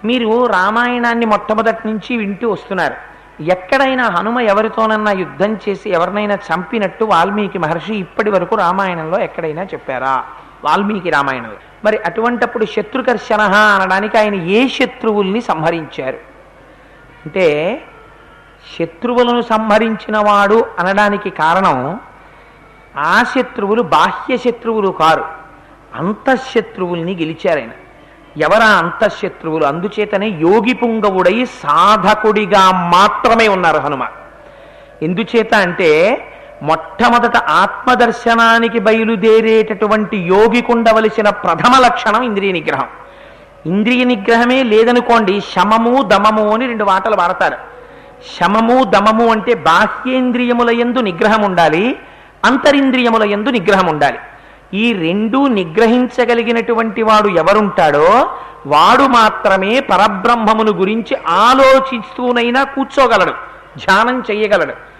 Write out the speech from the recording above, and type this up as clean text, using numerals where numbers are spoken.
మీరు రామాయణాన్ని మొట్టమొదటి నుంచి వింటూ వస్తున్నారు. ఎక్కడైనా హనుమ ఎవరితోనన్నా యుద్ధం చేసి ఎవరినైనా చంపినట్టు వాల్మీకి మహర్షి ఇప్పటి వరకు రామాయణంలో ఎక్కడైనా చెప్పారా? వాల్మీకి రామాయణంలో. మరి అటువంటప్పుడు శత్రుకర్షణ అనడానికి ఆయన ఏ శత్రువుల్ని సంహరించారు అంటే, శత్రువులను సంహరించిన వాడు అనడానికి కారణం ఆ శత్రువులు బాహ్య శత్రువులు కారు, అంతఃశత్రువుల్ని గెలిచారాయన. ఎవరా అంతఃశత్రువులు? అందుచేతనే యోగి పుంగవుడై సాధకుడిగా మాత్రమే ఉన్నారు హనుమ. ఎందుచేత అంటే మొట్టమొదట ఆత్మదర్శనానికి బయలుదేరేటటువంటి యోగికి ఉండవలసిన ప్రథమ లక్షణం ఇంద్రియ నిగ్రహం. ఇంద్రియ నిగ్రహమే లేదనుకోండి, శమము దమము అని రెండు మాటలు వాడతారు. శమము దమము అంటే బాహ్యేంద్రియముల యందు నిగ్రహం ఉండాలి, అంతరింద్రియముల యందు నిగ్రహం ఉండాలి. ఈ రెండూ నిగ్రహించగలిగినటువంటి వాడు ఎవరుంటాడో వాడు మాత్రమే పరబ్రహ్మమును గురించి ఆలోచిస్తూనైనా కూర్చోగలడు, ధ్యానం చెయ్యగలడు.